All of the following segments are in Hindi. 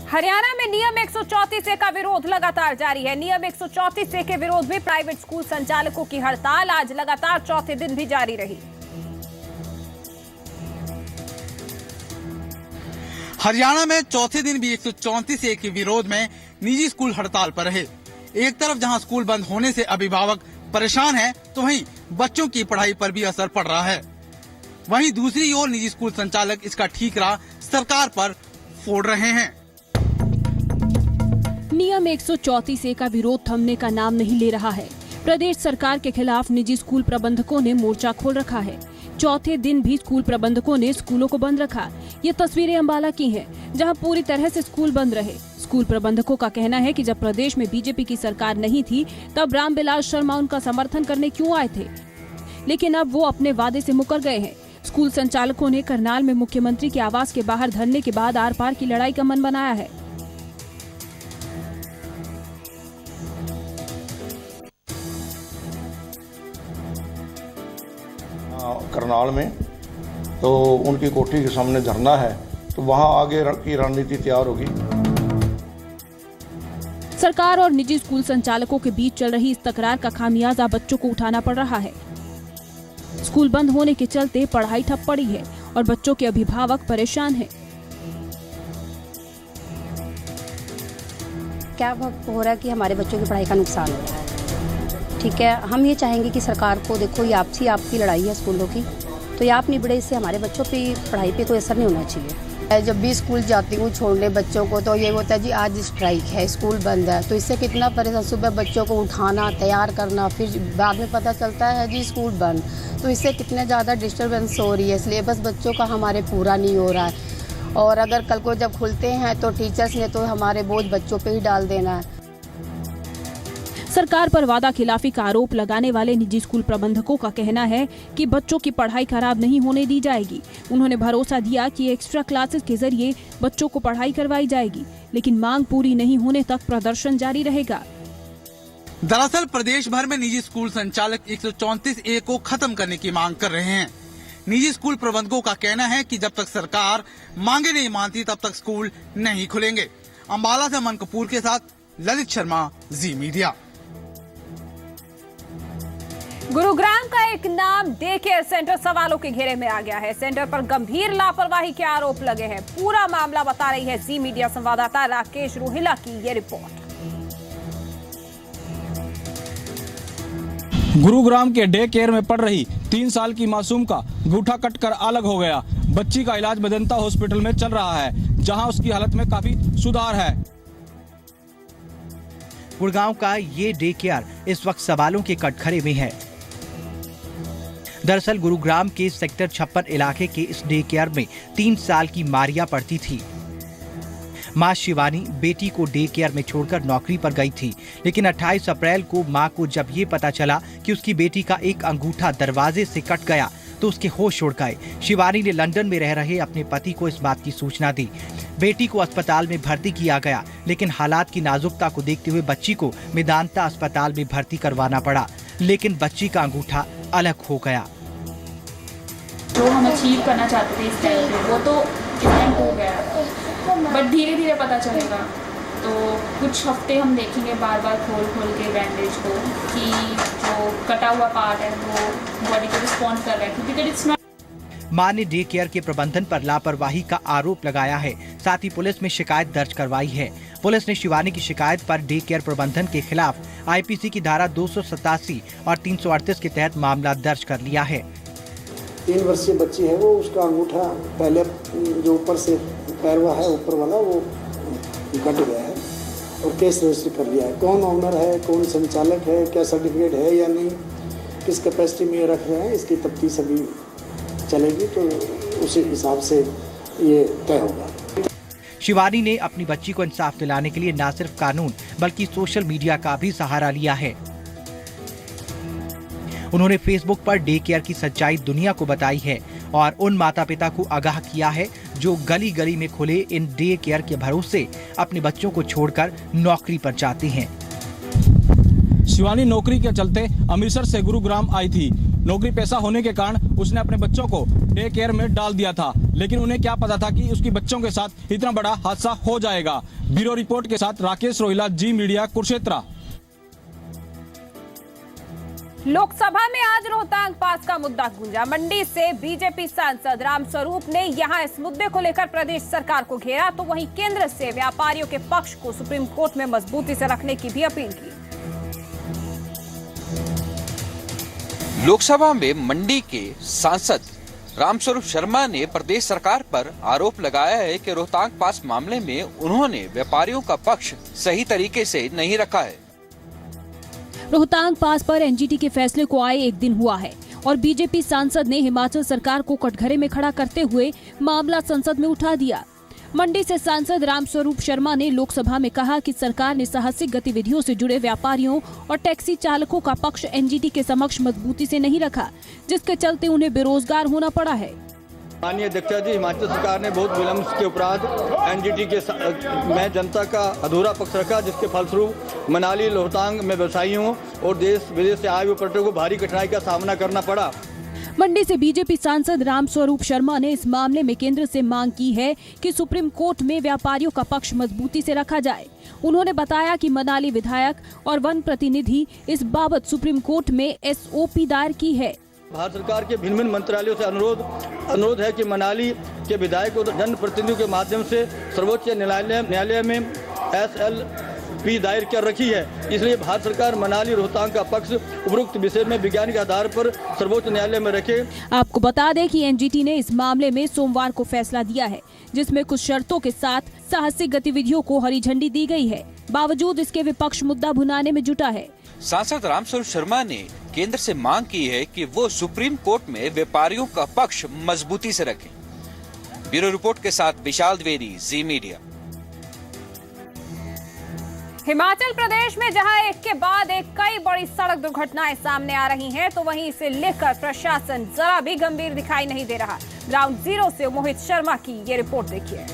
हरियाणा में नियम 134 का विरोध लगातार जारी है। नियम 134 के विरोध में प्राइवेट स्कूल संचालकों की हड़ताल आज लगातार चौथे दिन भी जारी रही। हरियाणा में चौथे दिन भी 134 के विरोध में निजी स्कूल हड़ताल पर रहे। एक तरफ जहां स्कूल बंद होने से अभिभावक परेशान हैं, तो वहीं बच्चों की पढ़ाई पर भी असर पड़ रहा है। वहीं दूसरी ओर निजी स्कूल संचालक इसका ठीकरा सरकार पर फोड़ रहे हैं। नियम 134 का विरोध थमने का नाम नहीं ले रहा है। प्रदेश सरकार के खिलाफ निजी स्कूल प्रबंधकों ने मोर्चा खोल रखा है। चौथे दिन भी स्कूल प्रबंधकों ने स्कूलों को बंद रखा। ये तस्वीरें अंबाला की हैं, जहां पूरी तरह से स्कूल बंद रहे। स्कूल प्रबंधकों का कहना है कि जब प्रदेश में बीजेपी की सरकार नहीं थी, तब रामविलास शर्मा उनका समर्थन करने क्यों आए थे, लेकिन अब वो अपने वादे से मुकर गए हैं। स्कूल संचालकों ने करनाल में मुख्यमंत्री के आवास के बाहर धरने के बाद आर पार की लड़ाई का मन बनाया है। करनाल में तो उनकी कोठी के सामने धरना है, तो वहां आगे की रणनीति तैयार होगी। सरकार और निजी स्कूल संचालकों के बीच चल रही इस तकरार का खामियाजा बच्चों को उठाना पड़ रहा है। स्कूल बंद होने के चलते पढ़ाई ठप पड़ी है और बच्चों के अभिभावक परेशान हैं। क्या हो रहा है कि हमारे बच्चों की पढ़ाई का नुकसान हो रहा है। ठीक है, हम ये चाहेंगे कि सरकार को देखो, ये आपकी लड़ाई है स्कूलों की, तो ये आप निबड़े, इससे हमारे बच्चों पे पढ़ाई पे कोई असर नहीं होना चाहिए। जब भी स्कूल जाती हूँ छोड़ने बच्चों को, तो ये होता है जी आज स्ट्राइक है, स्कूल बंद है, तो इससे कितना परेशान, सुबह बच्चों को उठाना, तैयार करना, फिर बाद में पता चलता है जी स्कूल बंद, तो इससे कितने ज़्यादा डिस्टर्बेंस हो रही है। इसलिए बस बच्चों का हमारे पूरा नहीं हो रहा है, और अगर कल को जब खुलते हैं तो टीचर्स ने तो हमारे बोझ बच्चों पे ही डाल देना है। सरकार पर वादा खिलाफी का आरोप लगाने वाले निजी स्कूल प्रबंधकों का कहना है कि बच्चों की पढ़ाई खराब नहीं होने दी जाएगी। उन्होंने भरोसा दिया कि एक्स्ट्रा क्लासेस के जरिए बच्चों को पढ़ाई करवाई जाएगी, लेकिन मांग पूरी नहीं होने तक प्रदर्शन जारी रहेगा। दरअसल प्रदेश भर में निजी स्कूल संचालक 134A को खत्म करने की मांग कर रहे हैं। निजी स्कूल प्रबंधकों का कहना है कि जब तक सरकार मांगे नहीं मानती, तब तक स्कूल नहीं खुलेंगे। अंबाला से अमन कपूर के साथ ललित शर्मा, जी मीडिया। गुरुग्राम का एक नाम डे केयर सेंटर सवालों के घेरे में आ गया है। सेंटर पर गंभीर लापरवाही के आरोप लगे हैं। पूरा मामला बता रही है जी मीडिया संवाददाता राकेश रोहिला की ये रिपोर्ट। गुरुग्राम के डे केयर में पढ़ रही 3 साल की मासूम का अंगूठा कटकर अलग हो गया। बच्ची का इलाज मेदांता हॉस्पिटल में चल रहा है, जहां उसकी हालत में काफी सुधार है। गुड़गांव का ये डे केयर इस वक्त सवालों के कटघरे में है। दरअसल गुरुग्राम के सेक्टर 56 इलाके के इस डे केयर में 3 साल की मारिया पढ़ती थी। मां शिवानी बेटी को डे केयर में छोड़कर नौकरी पर गई थी, लेकिन 28 अप्रैल को मां को जब ये पता चला कि उसकी बेटी का एक अंगूठा दरवाजे से कट गया, तो उसके होश उड़ गए। शिवानी ने लंदन में रह रहे अपने पति को इस बात की सूचना दी। बेटी को अस्पताल में भर्ती किया गया, लेकिन हालात की नाजुकता को देखते हुए बच्ची को मेदांता अस्पताल में भर्ती करवाना पड़ा, लेकिन बच्ची का अंगूठा अलग हो गया। जो हम अचीव करना चाहते थे इस टाइम पे, वो तो इस टाइम हो गया, बट धीरे धीरे पता चलेगा। तो कुछ हफ्ते हम देखेंगे बार बार खोल के बैंडेज को, कि जो कटा हुआ पार्ट है वो बॉडी को रिस्पॉन्ड कर रहा है, क्योंकि इट्स नॉट। मां ने डे केयर के प्रबंधन पर लापरवाही का आरोप लगाया है। साथ ही पुलिस में शिकायत दर्ज करवाई है। पुलिस ने शिवानी की शिकायत पर डे केयर प्रबंधन के खिलाफ आईपीसी की धारा 287 और 338 के तहत मामला दर्ज कर लिया है। 3 वर्षीय बच्ची है, वो उसका अंगूठा पहले जो ऊपर से पैरवा है ऊपर वाला वो कट गया है और केस रजिस्टर कर लिया है। कौन ऑनर है, कौन संचालक है, क्या सर्टिफिकेट है या नहीं, किस कैपेसिटी में रख रहे हैं, इसकी तफ्तीश अभी चलेगी, तो उसी हिसाब से ये तय होगा। शिवानी ने अपनी बच्ची को इंसाफ दिलाने के लिए न सिर्फ कानून बल्कि सोशल मीडिया का भी सहारा लिया है। उन्होंने फेसबुक पर डे केयर की सच्चाई दुनिया को बताई है और उन माता पिता को आगाह किया है जो गली गली में खुले इन डे केयर के भरोसे अपने बच्चों को छोड़कर नौकरी पर जाते हैं। शिवानी नौकरी के चलते अमृतसर से गुरुग्राम आई थी। नौकरी पेशा होने के कारण उसने अपने बच्चों को डे केयर में डाल दिया था, लेकिन उन्हें क्या पता था कि उसकी बच्चों के साथ इतना बड़ा हादसा हो जाएगा। ब्यूरो रिपोर्ट के साथ राकेश रोहिला, जी मीडिया, कुरुक्षेत्र। लोकसभा में आज रोहतांग पास का मुद्दा गूंजा। मंडी से बीजेपी सांसद रामस्वरूप ने यहां इस मुद्दे को लेकर प्रदेश सरकार को घेरा, तो वहीं केंद्र से व्यापारियों के पक्ष को सुप्रीम कोर्ट में मजबूती से रखने की भी अपील की। लोकसभा में मंडी के सांसद रामस्वरूप शर्मा ने प्रदेश सरकार पर आरोप लगाया है कि रोहतांग पास मामले में उन्होंने व्यापारियों का पक्ष सही तरीके से नहीं रखा है। रोहतांग पास पर एनजीटी के फैसले को आए एक दिन हुआ है और बीजेपी सांसद ने हिमाचल सरकार को कटघरे में खड़ा करते हुए मामला संसद में उठा दिया। मंडी से सांसद रामस्वरूप शर्मा ने लोकसभा में कहा कि सरकार ने साहसिक गतिविधियों से जुड़े व्यापारियों और टैक्सी चालकों का पक्ष एनजीटी के समक्ष मजबूती से नहीं रखा, जिसके चलते उन्हें बेरोजगार होना पड़ा है। माननीय अध्यक्ष जी, हिमाचल सरकार ने बहुत विलम्ब के उपरांत एनजीटी के में जनता का अधूरा पक्ष रखा, जिसके फलस्वरूप मनाली रोहतांग में व्यवसायियों और देश विदेश से आए हुए पर्यटकों को भारी कठिनाई का सामना करना पड़ा। मंडी से बीजेपी सांसद रामस्वरूप शर्मा ने इस मामले में केंद्र से मांग की है कि सुप्रीम कोर्ट में व्यापारियों का पक्ष मजबूती से रखा जाए। उन्होंने बताया कि मनाली विधायक और वन प्रतिनिधि इस बाबत सुप्रीम कोर्ट में एसओपी दायर की है। भारत सरकार के भिन्न भिन्न मंत्रालयों से अनुरोध है कि मनाली के विधायक और जनप्रतिनिधियों के माध्यम से सर्वोच्च न्यायालय में एसएलपी दायर कर रखी है। इसलिए भारत सरकार मनाली रोहतांग का पक्ष उपरोक्त विषय में वैज्ञानिक आधार पर सर्वोच्च न्यायालय में रखे। आपको बता दें कि एनजीटी ने इस मामले में सोमवार को फैसला दिया है, जिसमें कुछ शर्तों के साथ साहसिक गतिविधियों को हरी झंडी दी गई है। बावजूद इसके विपक्ष मुद्दा भुनाने में जुटा है। सांसद रामस्वरूप शर्मा ने केंद्र से मांग की है कि वो सुप्रीम कोर्ट में व्यापारियों का पक्ष मजबूती से रखें। ब्यूरो रिपोर्ट के साथ विशाल द्विवेदी, जी मीडिया। हिमाचल प्रदेश में जहां एक के बाद एक कई बड़ी सड़क दुर्घटनाएं सामने आ रही हैं, तो वहीं इसे लेकर प्रशासन जरा भी गंभीर दिखाई नहीं दे रहा। ग्राउंड जीरो से मोहित शर्मा की ये रिपोर्ट देखिए।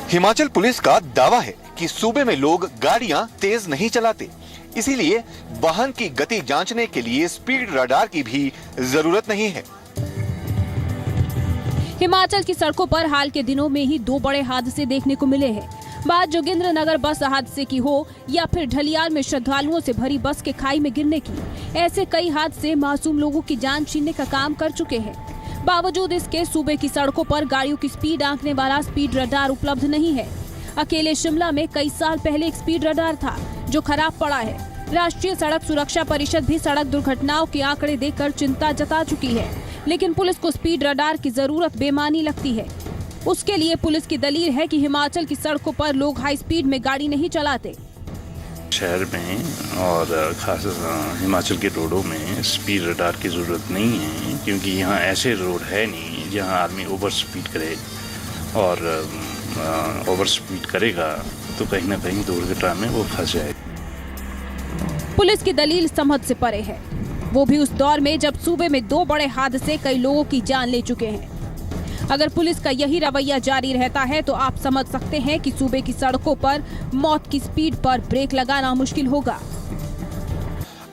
हिमाचल पुलिस का दावा है कि सूबे में लोग गाड़ियां तेज नहीं चलाते, इसीलिए वाहन की गति जांचने के लिए स्पीड रडार की भी जरूरत नहीं है। हिमाचल की सड़कों पर हाल के दिनों में ही 2 बड़े हादसे देखने को मिले हैं। बात जोगिंद्रनगर बस हादसे की हो या फिर ढलियाल में श्रद्धालुओं से भरी बस के खाई में गिरने की, ऐसे कई हादसे मासूम लोगों की जान छीनने का काम कर चुके हैं। बावजूद इसके सूबे की सड़कों पर गाड़ियों की स्पीड आंकने वाला स्पीड रडार उपलब्ध नहीं है। अकेले शिमला में कई साल पहले एक स्पीड रडार था जो खराब पड़ा है। राष्ट्रीय सड़क सुरक्षा परिषद भी सड़क दुर्घटनाओं के आंकड़े देखकर चिंता जता चुकी है, लेकिन पुलिस को स्पीड रडार की जरूरत बेमानी लगती है। उसके लिए पुलिस की दलील है कि हिमाचल की सड़कों पर लोग हाई स्पीड में गाड़ी नहीं चलाते। शहर में और खास हिमाचल के रोडों में स्पीड रडार की जरूरत नहीं है, क्योंकि यहाँ ऐसे रोड है नहीं जहाँ आदमी ओवर स्पीड करे, और ओवर स्पीड करेगा तो कहीं ना कहीं दुर्घटना में वो फंस जाए। पुलिस की दलील समझ से परे है, वो भी उस दौर में जब सूबे में 2 बड़े हादसे कई लोगों की जान ले चुके हैं। अगर पुलिस का यही रवैया जारी रहता है तो आप समझ सकते हैं कि सूबे की सड़कों पर मौत की स्पीड पर ब्रेक लगाना मुश्किल होगा।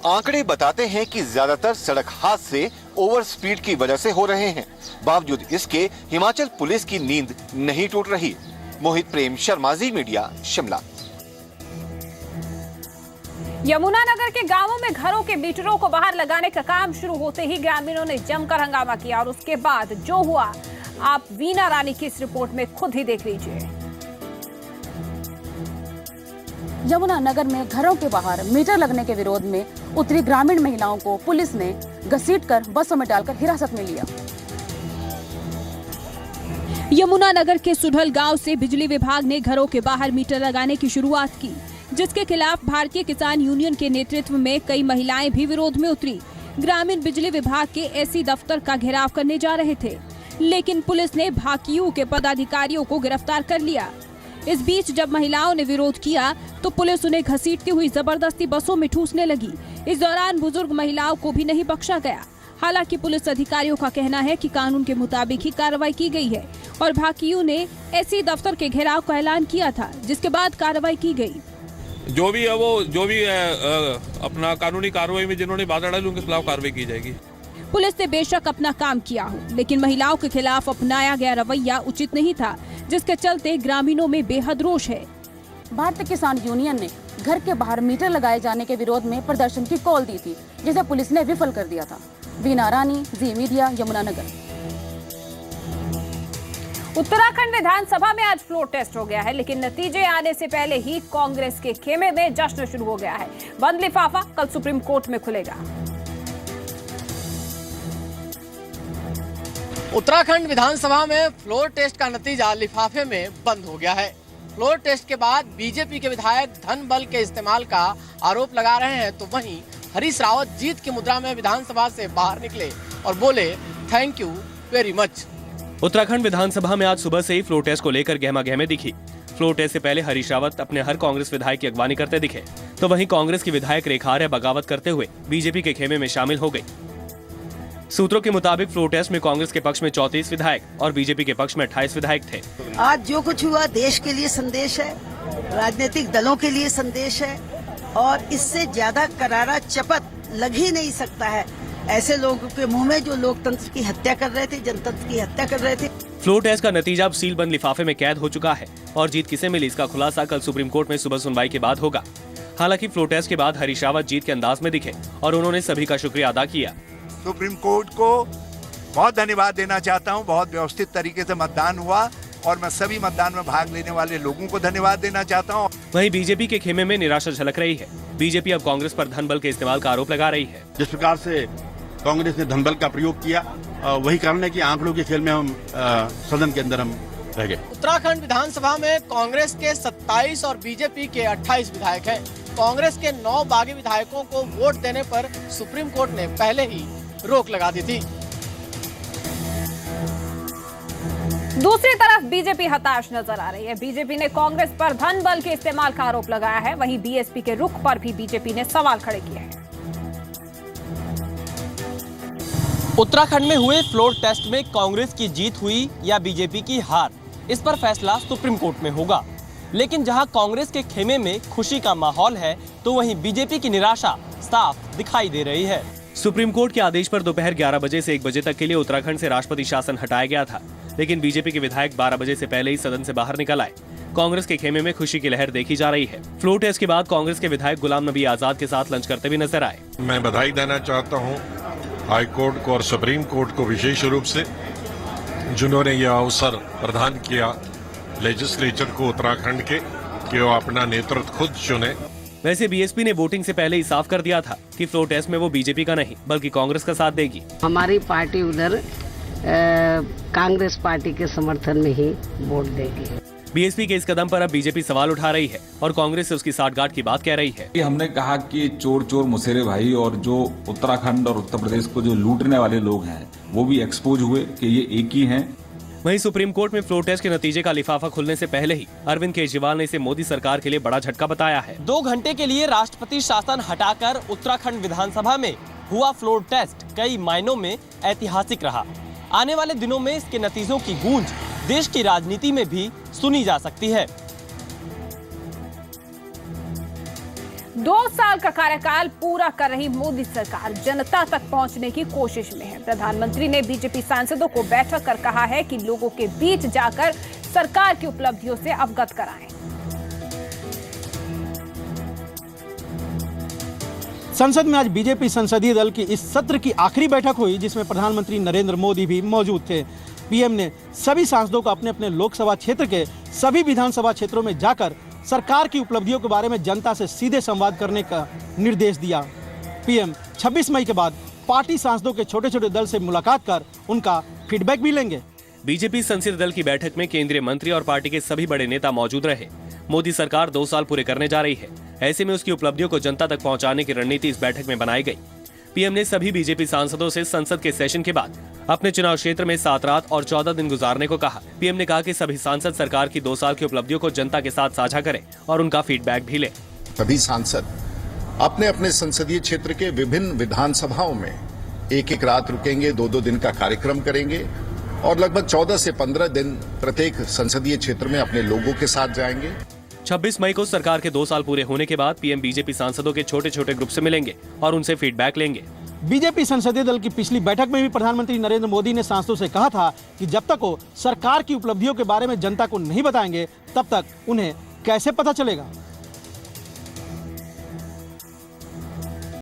आंकड़े बताते हैं कि ज्यादातर सड़क हादसे ओवर स्पीड की वजह से हो रहे हैं। बावजूद इसके हिमाचल पुलिस की नींद नहीं टूट रही। मोहित प्रेम शर्मा, जी मीडिया, शिमला। यमुनानगर के गांवों में घरों के मीटरों को बाहर लगाने का काम शुरू होते ही ग्रामीणों ने जमकर हंगामा किया, और उसके बाद जो हुआ आप वीना रानी की इस रिपोर्ट में खुद ही देख लीजिए। यमुनानगर में घरों के बाहर मीटर लगने के विरोध में उतरी ग्रामीण महिलाओं को पुलिस ने घसीटकर बसों में डालकर हिरासत में लिया। यमुनानगर के सुढल गांव से बिजली विभाग ने घरों के बाहर मीटर लगाने की शुरुआत की, जिसके खिलाफ भारतीय किसान यूनियन के नेतृत्व में कई महिलाएं भी विरोध में उतरी। ग्रामीण बिजली विभाग के एसी दफ्तर का घेराव करने जा रहे थे, लेकिन पुलिस ने भाकियू के पदाधिकारियों को गिरफ्तार कर लिया। इस बीच जब महिलाओं ने विरोध किया तो पुलिस उन्हें घसीटती हुई जबरदस्ती बसों में ठूसने लगी। इस दौरान बुजुर्ग महिलाओं को भी नहीं बख्शा गया। हालांकि पुलिस अधिकारियों का कहना है कि कानून के मुताबिक ही कार्रवाई की गई है और भाकियू ने एसी दफ्तर के घेराव का ऐलान किया था, जिसके बाद कार्रवाई की गई। जो भी है अपना कानूनी कार्रवाई में जिन्होंने बाधा डाली उनके खिलाफ कार्रवाई की जाएगी। पुलिस ने बेशक अपना काम किया हो, लेकिन महिलाओं के खिलाफ अपनाया गया रवैया उचित नहीं था, जिसके चलते ग्रामीणों में बेहद रोष है। भारतीय किसान यूनियन ने घर के बाहर मीटर लगाए जाने के विरोध में प्रदर्शन की कॉल दी थी, जिसे पुलिस ने विफल कर दिया था। वीना रानी, जी मीडिया, यमुनानगर। उत्तराखंड विधानसभा में आज फ्लोर टेस्ट हो गया है, लेकिन नतीजे आने से पहले ही कांग्रेस के खेमे में जश्न शुरू हो गया है। बंद लिफाफा कल सुप्रीम कोर्ट में खुलेगा। उत्तराखंड विधानसभा में फ्लोर टेस्ट का नतीजा लिफाफे में बंद हो गया है। फ्लोर टेस्ट के बाद बीजेपी के विधायक धन बल के इस्तेमाल का आरोप लगा रहे हैं, तो वहीं हरीश रावत जीत की मुद्रा में विधानसभा से बाहर निकले और बोले thank you very much. Uttarakhand विधानसभा में आज सुबह से ही फ्लोर टेस्ट को लेकर गहमा-गहमी दिखी। फ्लोर टेस्ट से पहले हरीश रावत अपने हर कांग्रेस विधायक की अगवानी करते दिखे, तो वहीं कांग्रेस की विधायक रेखा आर्य बगावत करते हुए बीजेपी के खेमे में शामिल हो गई। सूत्रों के मुताबिक फ्लोर टेस्ट में कांग्रेस के पक्ष में 34 विधायक और बीजेपी के पक्ष में 28 विधायक थे। आज जो कुछ हुआ देश के लिए संदेश है, राजनीतिक दलों के लिए संदेश है, और इससे ज्यादा करारा चपत लग ही नहीं सकता है ऐसे लोगों के मुंह में जो लोकतंत्र की हत्या कर रहे थे, जनतंत्र की हत्या कर रहे थे। फ्लोर टेस्ट का नतीजा अब सील बंद लिफाफे में कैद हो चुका है और जीत किसे मिली इसका खुलासा कल सुप्रीम कोर्ट में सुबह सुनवाई के बाद होगा। हालांकि फ्लोर टेस्ट के बाद हरीश रावत जीत के अंदाज में दिखे और उन्होंने सभी का शुक्रिया अदा किया। सुप्रीम कोर्ट को बहुत धन्यवाद देना चाहता हूं। बहुत व्यवस्थित तरीके से मतदान हुआ और मैं सभी मतदान में भाग लेने वाले लोगों को धन्यवाद देना चाहता हूं। वहीं बीजेपी के खेमे में निराशा झलक रही है। बीजेपी अब कांग्रेस पर धन बल के इस्तेमाल का आरोप लगा रही है। जिस प्रकार से कांग्रेस ने धन बल का प्रयोग किया, वही कारण है कि आंकड़ों के खेल में हम सदन के अंदर हम रह गए। उत्तराखंड विधानसभा में कांग्रेस के 27 और बीजेपी के 28 विधायक हैं। कांग्रेस के 9 बागी विधायकों को वोट देने पर सुप्रीम कोर्ट ने पहले ही रोक लगा दी थी। दूसरी तरफ बीजेपी हताश नजर आ रही है। बीजेपी ने कांग्रेस पर धन बल के इस्तेमाल का आरोप लगाया है, वहीं बीएसपी के रुख पर भी बीजेपी ने सवाल खड़े किए हैं। उत्तराखंड में हुए फ्लोर टेस्ट में कांग्रेस की जीत हुई या बीजेपी की हार, इस पर फैसला सुप्रीम कोर्ट में होगा। लेकिन जहां कांग्रेस के खेमे में खुशी का माहौल है, तो वहीं बीजेपी की निराशा साफ दिखाई दे रही है। सुप्रीम कोर्ट के आदेश पर दोपहर 11 बजे से 1 बजे तक के लिए उत्तराखंड से राष्ट्रपति शासन हटाया गया था, लेकिन बीजेपी के विधायक 12 बजे से पहले ही सदन से बाहर निकल आए। कांग्रेस के खेमे में खुशी की लहर देखी जा रही है। फ्लोर टेस्ट के बाद कांग्रेस के विधायक गुलाम नबी आजाद के साथ लंच करते भी नजर आए। मैं बधाई देना चाहता हूँ हाई कोर्ट को और सुप्रीम कोर्ट को विशेष रूप से, जिन्होंने यह अवसर प्रदान किया लेजिस्लेचर को उत्तराखंड के कि वो अपना नेतृत्व खुद चुने। वैसे बीएसपी ने वोटिंग से पहले ही साफ कर दिया था कि फ्लोर टेस्ट में वो बीजेपी का नहीं बल्कि कांग्रेस का साथ देगी। हमारी पार्टी उधर कांग्रेस पार्टी के समर्थन में ही वोट देगी। बीएसपी के इस कदम पर अब बीजेपी सवाल उठा रही है और कांग्रेस से उसकी साठगांठ की बात कह रही है। हमने कहा कि चोर चोर मुसेरे भाई, और जो उत्तराखंड और उत्तर प्रदेश को जो लूटने वाले लोग हैं वो भी एक्सपोज हुए कि ये एक ही हैं। वहीं सुप्रीम कोर्ट में फ्लोर टेस्ट के नतीजे का लिफाफा खुलने से पहले ही अरविंद केजरीवाल ने इसे मोदी सरकार के लिए बड़ा झटका बताया है। 2 घंटे के लिए राष्ट्रपति शासन हटाकर उत्तराखंड विधानसभा में हुआ फ्लोर टेस्ट कई मायनों में ऐतिहासिक रहा। आने वाले दिनों में इसके नतीजों की गूंज देश की राजनीति में भी सुनी जा सकती है। 2 साल का कार्यकाल पूरा कर रही मोदी सरकार जनता तक पहुंचने की कोशिश में है। प्रधानमंत्री ने बीजेपी सांसदों को बैठक कर कहा है कि लोगों के बीच जाकर सरकार की उपलब्धियों से अवगत कराएं। संसद में आज बीजेपी संसदीय दल की इस सत्र की आखिरी बैठक हुई, जिसमें प्रधानमंत्री नरेंद्र मोदी भी मौजूद थे। पीएम ने सभी सांसदों को अपने अपने लोकसभा क्षेत्र के सभी विधानसभा क्षेत्रों में जाकर सरकार की उपलब्धियों के बारे में जनता से सीधे संवाद करने का निर्देश दिया। पीएम 26 मई के बाद पार्टी सांसदों के छोटे छोटे दल से मुलाकात कर उनका फीडबैक भी लेंगे। बीजेपी संसदीय दल की बैठक में केंद्रीय मंत्री और पार्टी के सभी बड़े नेता मौजूद रहे। मोदी सरकार 2 साल पूरे करने जा रही है, ऐसे में उसकी उपलब्धियों को जनता तक पहुंचाने की रणनीति इस बैठक में बनाई गई। पीएम ने सभी बीजेपी सांसदों से संसद के सेशन के बाद अपने चुनाव क्षेत्र में 7 रात और 14 दिन गुजारने को कहा। पीएम ने कहा कि सभी सांसद सरकार की 2 साल की उपलब्धियों को जनता के साथ साझा करें और उनका फीडबैक भी लें। सभी सांसद अपने अपने संसदीय क्षेत्र के विभिन्न विधानसभाओं में 1-1 रात रुकेंगे, 2-2 दिन का कार्यक्रम करेंगे और लगभग 14 से 15 दिन प्रत्येक संसदीय क्षेत्र में अपने लोगों के साथ जाएंगे। 26 मई को सरकार के 2 साल पूरे होने के बाद पीएम बीजेपी सांसदों के छोटे छोटे ग्रुप से मिलेंगे और उनसे फीडबैक लेंगे। बीजेपी संसदीय दल की पिछली बैठक में भी प्रधानमंत्री नरेंद्र मोदी ने सांसदों से कहा था कि जब तक वो सरकार की उपलब्धियों के बारे में जनता को नहीं बताएंगे तब तक उन्हें कैसे पता चलेगा।